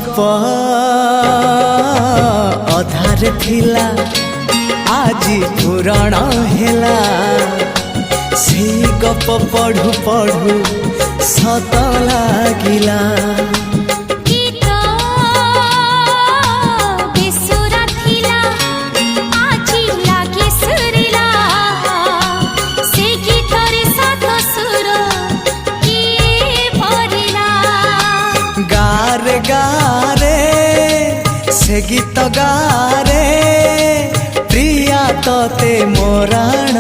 गप अधार थिला आजी पुराण हेला से गप पढ़ु पढ़ु सत लागिला गारे गारे से गीत गारे प्रिया तोते मोराण